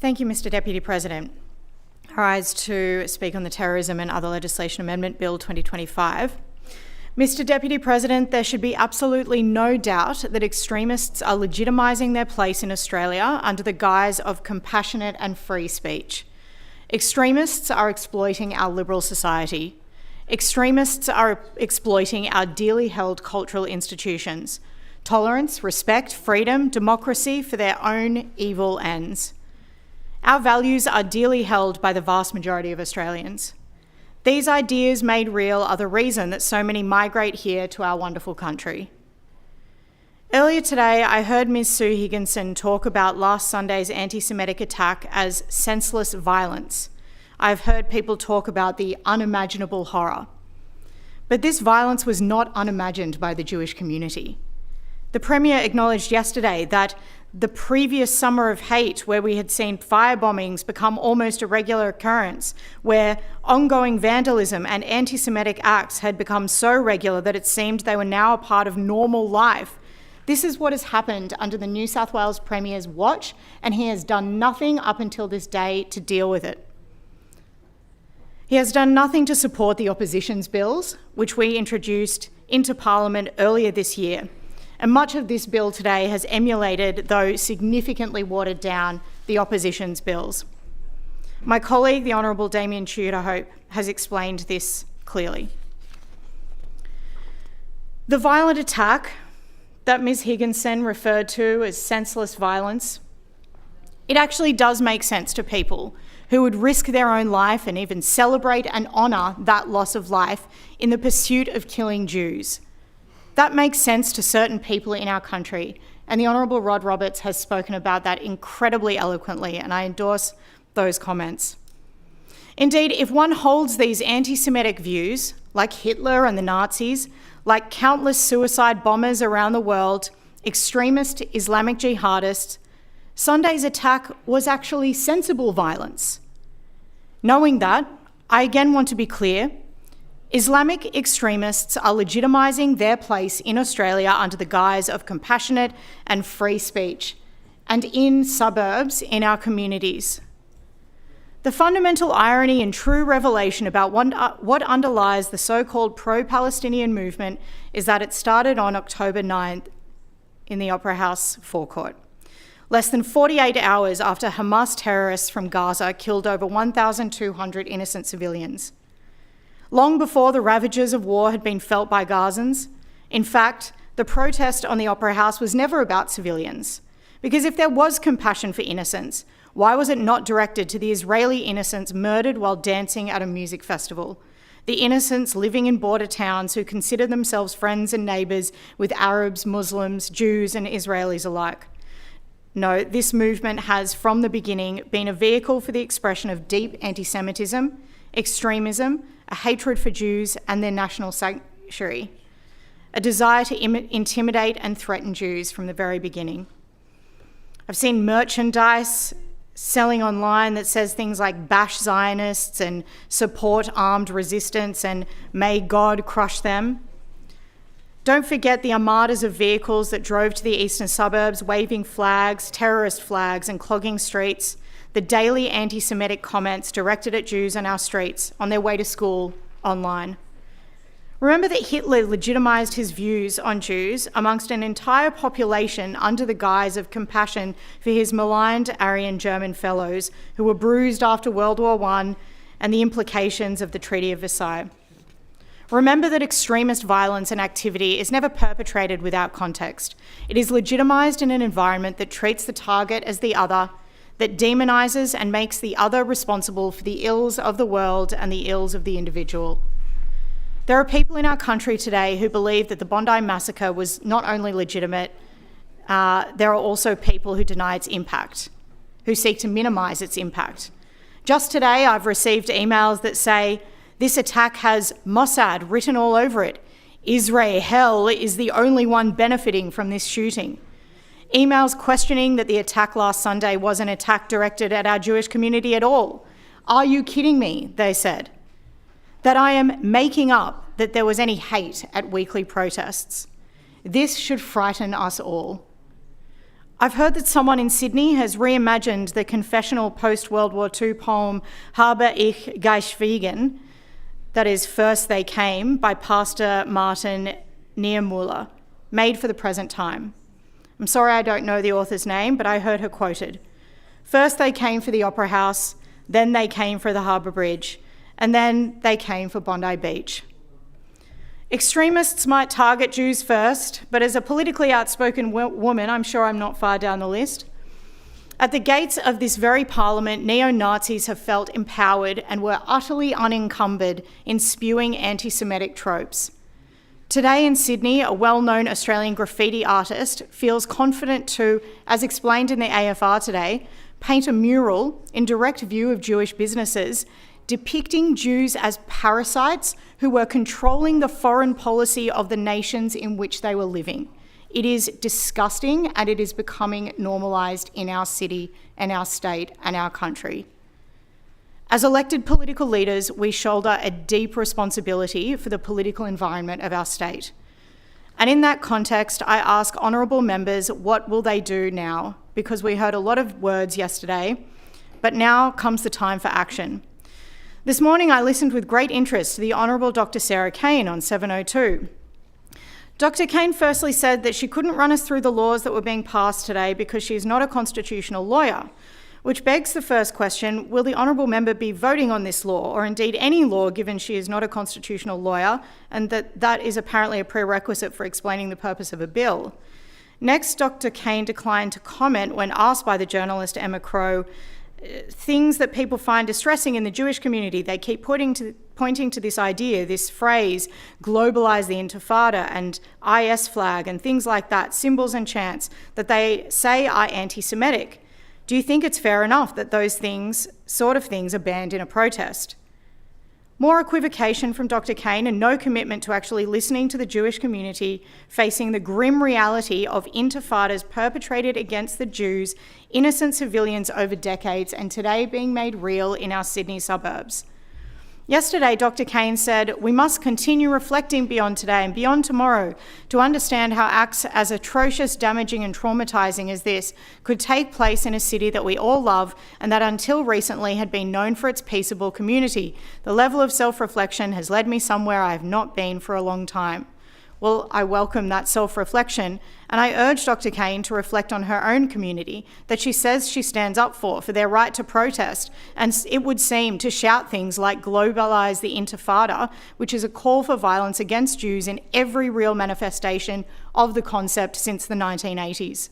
Thank you, Mr Deputy President. I rise to speak on the Terrorism and Other Legislation Amendment Bill 2025. Mr Deputy President, there should be absolutely no doubt that extremists are legitimising their place in Australia under the guise of compassionate and free speech. Extremists are exploiting our liberal society. Extremists are exploiting our dearly held cultural institutions, tolerance, respect, freedom, democracy for their own evil ends. Our values are dearly held by the vast majority of Australians. These ideas made real are the reason that so many migrate here to our wonderful country. Earlier today, I heard Ms Sue Higginson talk about last Sunday's anti-Semitic attack as senseless violence. I've heard people talk about the unimaginable horror. But this violence was not unimagined by the Jewish community. The Premier acknowledged yesterday that the previous summer of hate, where we had seen fire bombings become almost a regular occurrence, where ongoing vandalism and anti-Semitic acts had become so regular that it seemed they were now a part of normal life. This is what has happened under the New South Wales Premier's watch, and he has done nothing up until this day to deal with it. He has done nothing to support the opposition's bills, which we introduced into Parliament earlier this year. And much of this bill today has emulated, though significantly watered down, the opposition's bills. My colleague, the Honourable Damien Tudor-Hope, has explained this clearly. The violent attack that Ms Higginson referred to as senseless violence, it actually does make sense to people who would risk their own life and even celebrate and honour that loss of life in the pursuit of killing Jews. That makes sense to certain people in our country, and the Honourable Rod Roberts has spoken about that incredibly eloquently, and I endorse those comments. Indeed, if one holds these anti-Semitic views, like Hitler and the Nazis, like countless suicide bombers around the world, extremist Islamic jihadists, Sunday's attack was actually sensible violence. Knowing that, I again want to be clear, Islamic extremists are legitimising their place in Australia under the guise of compassionate and free speech, and in suburbs in our communities. The fundamental irony and true revelation about what underlies the so-called pro-Palestinian movement is that it started on October 9th in the Opera House forecourt, less than 48 hours after Hamas terrorists from Gaza killed over 1,200 innocent civilians. Long before the ravages of war had been felt by Gazans. In fact, the protest on the Opera House was never about civilians, because if there was compassion for innocents, why was it not directed to the Israeli innocents murdered while dancing at a music festival? The innocents living in border towns who consider themselves friends and neighbours with Arabs, Muslims, Jews and Israelis alike. No, this movement has, from the beginning, been a vehicle for the expression of deep anti-Semitism, extremism, a hatred for Jews and their national sanctuary, a desire to intimidate and threaten Jews from the very beginning. I've seen merchandise selling online that says things like bash Zionists and support armed resistance and may God crush them. Don't forget the armadas of vehicles that drove to the eastern suburbs waving flags, terrorist flags and clogging streets, the daily anti-Semitic comments directed at Jews on our streets on their way to school online. Remember that Hitler legitimised his views on Jews amongst an entire population under the guise of compassion for his maligned Aryan German fellows who were bruised after World War I and the implications of the Treaty of Versailles. Remember that extremist violence and activity is never perpetrated without context. It is legitimised in an environment that treats the target as the other, that demonises and makes the other responsible for the ills of the world and the ills of the individual. There are people in our country today who believe that the Bondi massacre was not only legitimate, there are also people who deny its impact, who seek to minimise its impact. Just today, I've received emails that say, this attack has Mossad written all over it. Israel is the only one benefiting from this shooting. Emails questioning that the attack last Sunday was an attack directed at our Jewish community at all. Are you kidding me, they said. That I am making up that there was any hate at weekly protests. This should frighten us all. I've heard that someone in Sydney has reimagined the confessional post-World War II poem Habe ich geschwiegen, that is, First They Came, by Pastor Martin Niemöller, made for the present time. I'm sorry I don't know the author's name, but I heard her quoted. First they came for the Opera House, then they came for the Harbour Bridge, and then they came for Bondi Beach. Extremists might target Jews first, but as a politically outspoken woman, I'm sure I'm not far down the list. At the gates of this very parliament, neo-Nazis have felt empowered and were utterly unencumbered in spewing anti-Semitic tropes. Today in Sydney, a well-known Australian graffiti artist feels confident to, as explained in the AFR today, paint a mural in direct view of Jewish businesses depicting Jews as parasites who were controlling the foreign policy of the nations in which they were living. It is disgusting, and it is becoming normalised in our city and our state and our country. As elected political leaders, we shoulder a deep responsibility for the political environment of our state. And in that context, I ask honourable members, what will they do now? Because we heard a lot of words yesterday, but now comes the time for action. This morning, I listened with great interest to the Honourable Dr. Sarah Kane on 702. Dr. Kane firstly said that she couldn't run us through the laws that were being passed today because she is not a constitutional lawyer, which begs the first question, will the Honourable Member be voting on this law, or indeed any law, given she is not a constitutional lawyer, and that is apparently a prerequisite for explaining the purpose of a bill? Next, Dr. Kane declined to comment when asked by the journalist Emma Crow things that people find distressing in the Jewish community. They keep pointing to this idea, this phrase, globalise the Intifada and IS flag and things like that, symbols and chants that they say are anti-Semitic. Do you think it's fair enough that those sort of things are banned in a protest? More equivocation from Dr. Kane and no commitment to actually listening to the Jewish community facing the grim reality of intifadas perpetrated against the Jews, innocent civilians over decades, and today being made real in our Sydney suburbs. Yesterday, Dr. Kane said, we must continue reflecting beyond today and beyond tomorrow to understand how acts as atrocious, damaging and traumatising as this could take place in a city that we all love and that until recently had been known for its peaceable community. The level of self-reflection has led me somewhere I have not been for a long time. Well, I welcome that self-reflection, and I urge Dr. Kane to reflect on her own community that she says she stands up for their right to protest, and it would seem to shout things like globalise the Intifada, which is a call for violence against Jews in every real manifestation of the concept since the 1980s.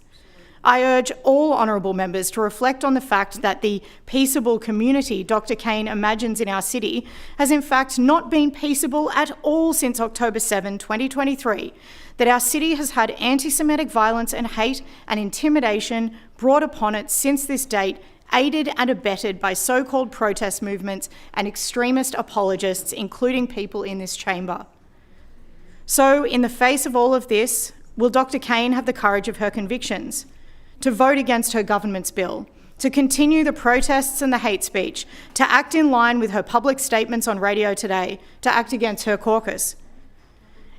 I urge all honourable members to reflect on the fact that the peaceable community Dr. Kane imagines in our city has in fact not been peaceable at all since October 7, 2023, that our city has had anti-Semitic violence and hate and intimidation brought upon it since this date, aided and abetted by so-called protest movements and extremist apologists, including people in this chamber. So, in the face of all of this, will Dr. Kane have the courage of her convictions? To vote against her government's bill, to continue the protests and the hate speech, to act in line with her public statements on radio today, to act against her caucus.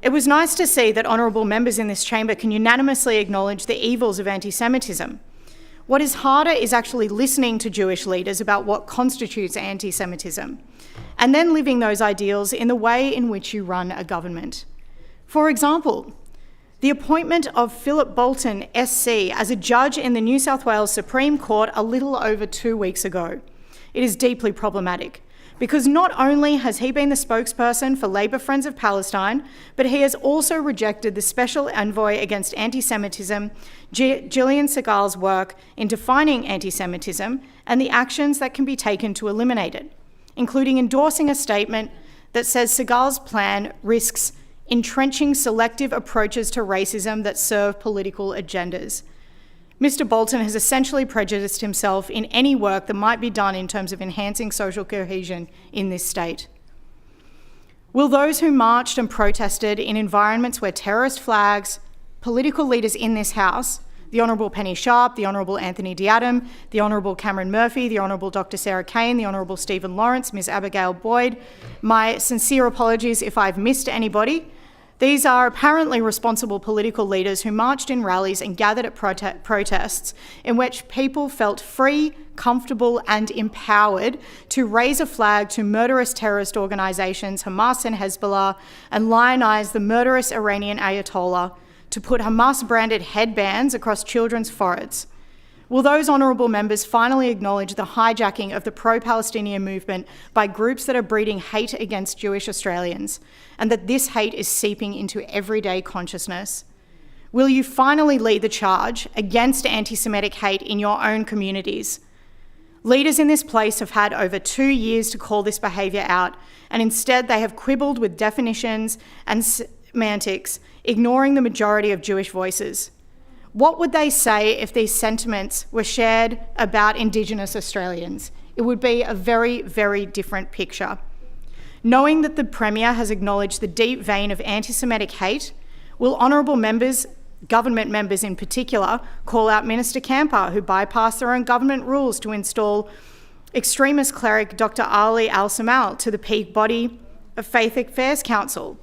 It was nice to see that honourable members in this chamber can unanimously acknowledge the evils of anti-Semitism. What is harder is actually listening to Jewish leaders about what constitutes anti-Semitism, and then living those ideals in the way in which you run a government. For example, the appointment of Philip Bolton SC as a judge in the New South Wales Supreme Court a little over 2 weeks ago. It is deeply problematic because not only has he been the spokesperson for Labor Friends of Palestine, but he has also rejected the Special Envoy against Anti-Semitism, Gillian Segal's work in defining anti-Semitism and the actions that can be taken to eliminate it, including endorsing a statement that says Segal's plan risks entrenching selective approaches to racism that serve political agendas. Mr. Bolton has essentially prejudiced himself in any work that might be done in terms of enhancing social cohesion in this state. Will those who marched and protested in environments where terrorist flags, political leaders in this House, the Honourable Penny Sharp, the Honourable Anthony D'Adam, the Honourable Cameron Murphy, the Honourable Dr. Sarah Kane, the Honourable Stephen Lawrence, Ms. Abigail Boyd, my sincere apologies if I've missed anybody, These are apparently responsible political leaders who marched in rallies and gathered at protests in which people felt free, comfortable and empowered to raise a flag to murderous terrorist organisations Hamas and Hezbollah and lionise the murderous Iranian Ayatollah, to put Hamas-branded headbands across children's foreheads. Will those honourable members finally acknowledge the hijacking of the pro-Palestinian movement by groups that are breeding hate against Jewish Australians, and that this hate is seeping into everyday consciousness? Will you finally lead the charge against anti-Semitic hate in your own communities? Leaders in this place have had over 2 years to call this behaviour out, and instead they have quibbled with definitions and semantics, ignoring the majority of Jewish voices. What would they say if these sentiments were shared about Indigenous Australians? It would be a very, very different picture. Knowing that the Premier has acknowledged the deep vein of anti-Semitic hate, will honourable members, government members in particular, call out Minister Camper, who bypassed their own government rules to install extremist cleric Dr. Ali Al-Samal to the peak body of Faith Affairs Council?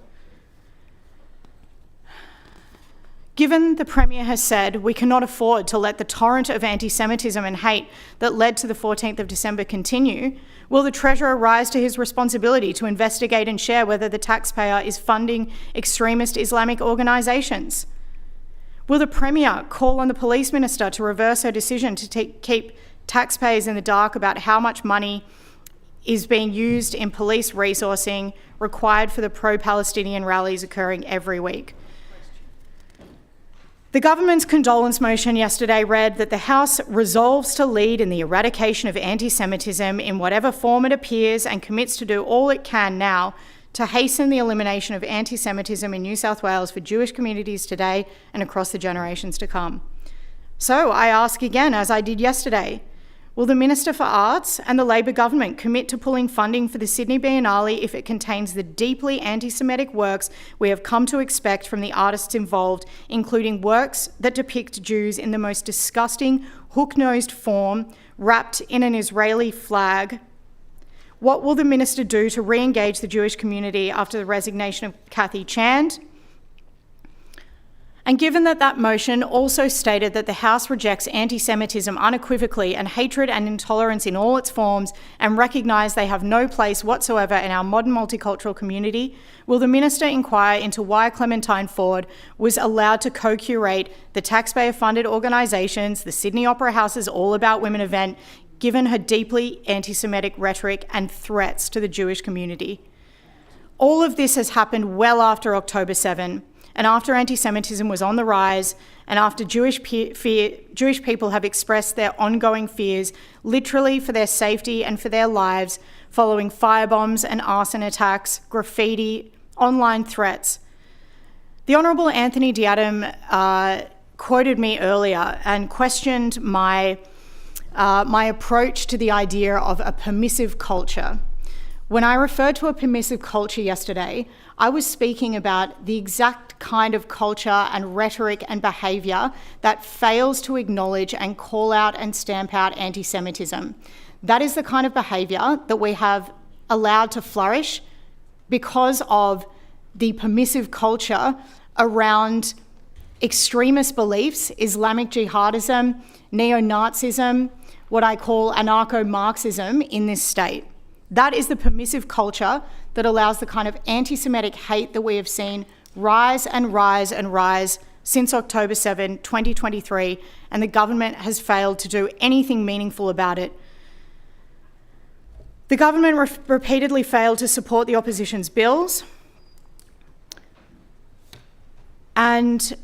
Given the Premier has said we cannot afford to let the torrent of anti-Semitism and hate that led to the 14th of December continue, will the Treasurer rise to his responsibility to investigate and share whether the taxpayer is funding extremist Islamic organisations? Will the Premier call on the Police Minister to reverse her decision to keep taxpayers in the dark about how much money is being used in police resourcing required for the pro-Palestinian rallies occurring every week? The government's condolence motion yesterday read that the House resolves to lead in the eradication of anti-Semitism in whatever form it appears and commits to do all it can now to hasten the elimination of anti-Semitism in New South Wales for Jewish communities today and across the generations to come. So I ask again, as I did yesterday, will the Minister for Arts and the Labor government commit to pulling funding for the Sydney Biennale if it contains the deeply anti-Semitic works we have come to expect from the artists involved, including works that depict Jews in the most disgusting, hook-nosed form, wrapped in an Israeli flag? What will the Minister do to re-engage the Jewish community after the resignation of Kathy Chand? And given that that motion also stated that the House rejects anti-Semitism unequivocally and hatred and intolerance in all its forms and recognise they have no place whatsoever in our modern multicultural community, will the Minister inquire into why Clementine Ford was allowed to co-curate the taxpayer-funded organisations, the Sydney Opera House's All About Women event, given her deeply anti-Semitic rhetoric and threats to the Jewish community? All of this has happened well after October 7, and after anti-Semitism was on the rise, and after Jewish people have expressed their ongoing fears, literally for their safety and for their lives, following firebombs and arson attacks, graffiti, online threats. The Honourable Anthony D'Adam quoted me earlier and questioned my approach to the idea of a permissive culture. When I referred to a permissive culture yesterday, I was speaking about the exact kind of culture and rhetoric and behaviour that fails to acknowledge and call out and stamp out anti-Semitism. That is the kind of behaviour that we have allowed to flourish because of the permissive culture around extremist beliefs, Islamic jihadism, neo-Nazism, what I call anarcho-Marxism in this state. That is the permissive culture that allows the kind of anti-Semitic hate that we have seen rise and rise and rise since October 7, 2023, and the government has failed to do anything meaningful about it. The government repeatedly failed to support the opposition's bills, and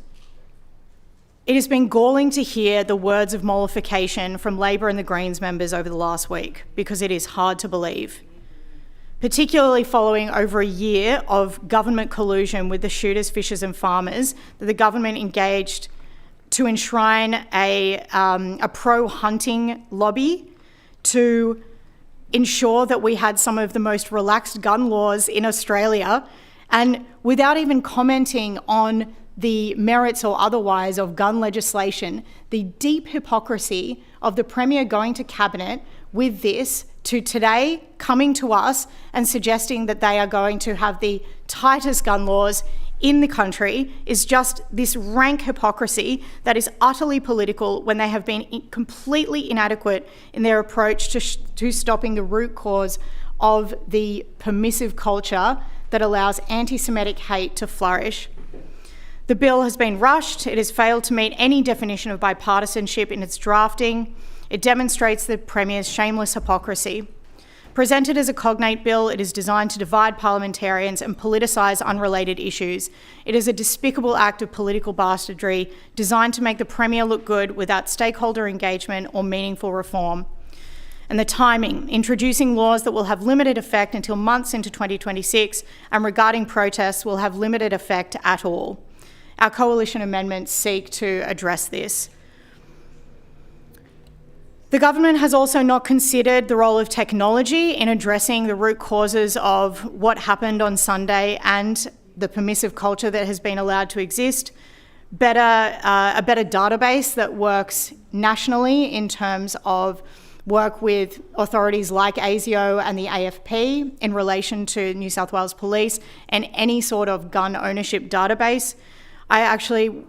it has been galling to hear the words of mollification from Labor and the Greens members over the last week, because it is hard to believe, particularly following over a year of government collusion with the shooters, fishers and farmers, that the government engaged to enshrine a pro-hunting lobby to ensure that we had some of the most relaxed gun laws in Australia, and without even commenting on the merits or otherwise of gun legislation, the deep hypocrisy of the Premier going to Cabinet with this to today coming to us and suggesting that they are going to have the tightest gun laws in the country is just this rank hypocrisy that is utterly political when they have been completely inadequate in their approach to stopping the root cause of the permissive culture that allows anti-Semitic hate to flourish. The bill has been rushed. It has failed to meet any definition of bipartisanship in its drafting. It demonstrates the Premier's shameless hypocrisy. Presented as a cognate bill, it is designed to divide parliamentarians and politicise unrelated issues. It is a despicable act of political bastardry designed to make the Premier look good without stakeholder engagement or meaningful reform. And the timing, introducing laws that will have limited effect until months into 2026 and regarding protests will have limited effect at all. Our coalition amendments seek to address this. The government has also not considered the role of technology in addressing the root causes of what happened on Sunday and the permissive culture that has been allowed to exist. A better database that works nationally in terms of work with authorities like ASIO and the AFP in relation to New South Wales Police and any sort of gun ownership database. I actually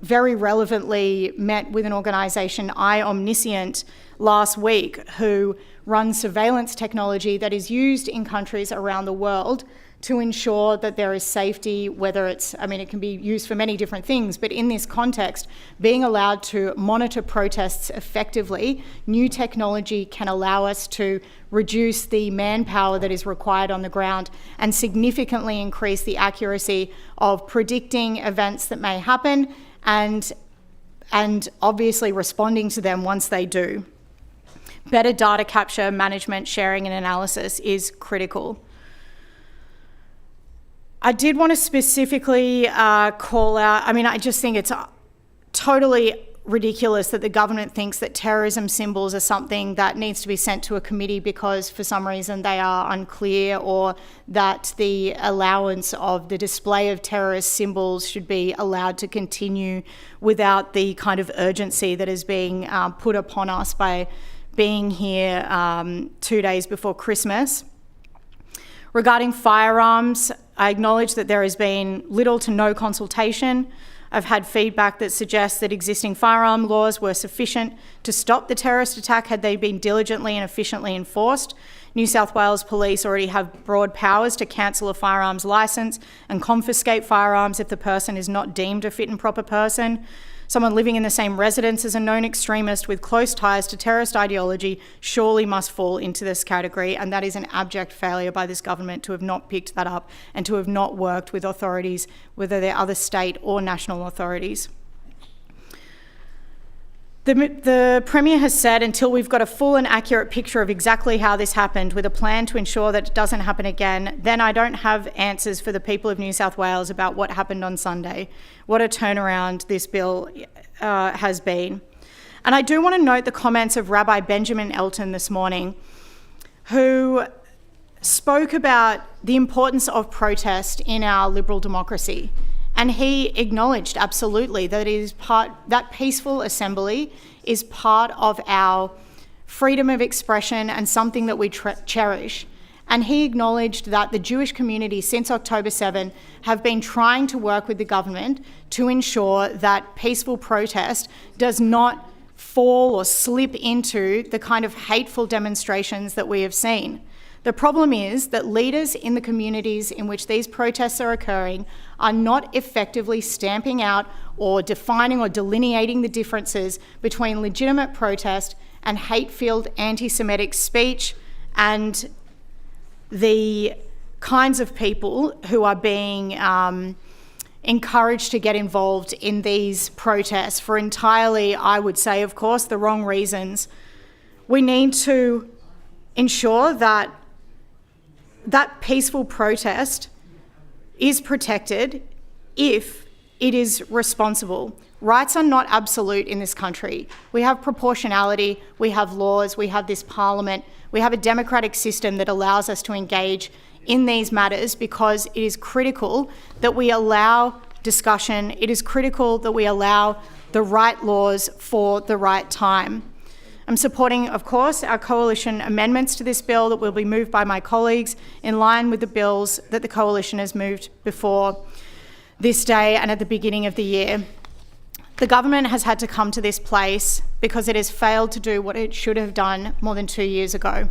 very relevantly met with an organisation, iOmniscient, last week, who runs surveillance technology that is used in countries around the world to ensure that there is safety, whether it's, it can be used for many different things, but in this context, being allowed to monitor protests effectively, new technology can allow us to reduce the manpower that is required on the ground and significantly increase the accuracy of predicting events that may happen and obviously responding to them once they do. Better data capture, management, sharing and analysis is critical. I did want to specifically call out, I just think it's totally ridiculous that the government thinks that terrorism symbols are something that needs to be sent to a committee because for some reason they are unclear, or that the allowance of the display of terrorist symbols should be allowed to continue without the kind of urgency that is being put upon us by being here 2 days before Christmas. Regarding firearms, I acknowledge that there has been little to no consultation. I've had feedback that suggests that existing firearm laws were sufficient to stop the terrorist attack had they been diligently and efficiently enforced. New South Wales Police already have broad powers to cancel a firearms licence and confiscate firearms if the person is not deemed a fit and proper person. Someone living in the same residence as a known extremist with close ties to terrorist ideology surely must fall into this category, and that is an abject failure by this government to have not picked that up and to have not worked with authorities, whether they're other state or national authorities. The Premier has said until we've got a full and accurate picture of exactly how this happened with a plan to ensure that it doesn't happen again, then I don't have answers for the people of New South Wales about what happened on Sunday. What a turnaround this bill has been. And I do want to note the comments of Rabbi Benjamin Elton this morning, who spoke about the importance of protest in our liberal democracy. And he acknowledged absolutely that that peaceful assembly is part of our freedom of expression and something that we cherish. And he acknowledged that the Jewish community since October 7 have been trying to work with the government to ensure that peaceful protest does not fall or slip into the kind of hateful demonstrations that we have seen. The problem is that leaders in the communities in which these protests are occurring are not effectively stamping out or defining or delineating the differences between legitimate protest and hate-filled anti-Semitic speech and the kinds of people who are being encouraged to get involved in these protests for entirely, I would say, of course, the wrong reasons. We need to ensure that peaceful protest is protected if it is responsible. Rights are not absolute in this country. We have proportionality, we have laws, we have this parliament, we have a democratic system that allows us to engage in these matters because it is critical that we allow discussion, it is critical that we allow the right laws for the right time. I'm supporting, of course, our coalition amendments to this bill that will be moved by my colleagues in line with the bills that the coalition has moved before. this day and at the beginning of the year. The government has had to come to this place because it has failed to do what it should have done more than 2 years ago.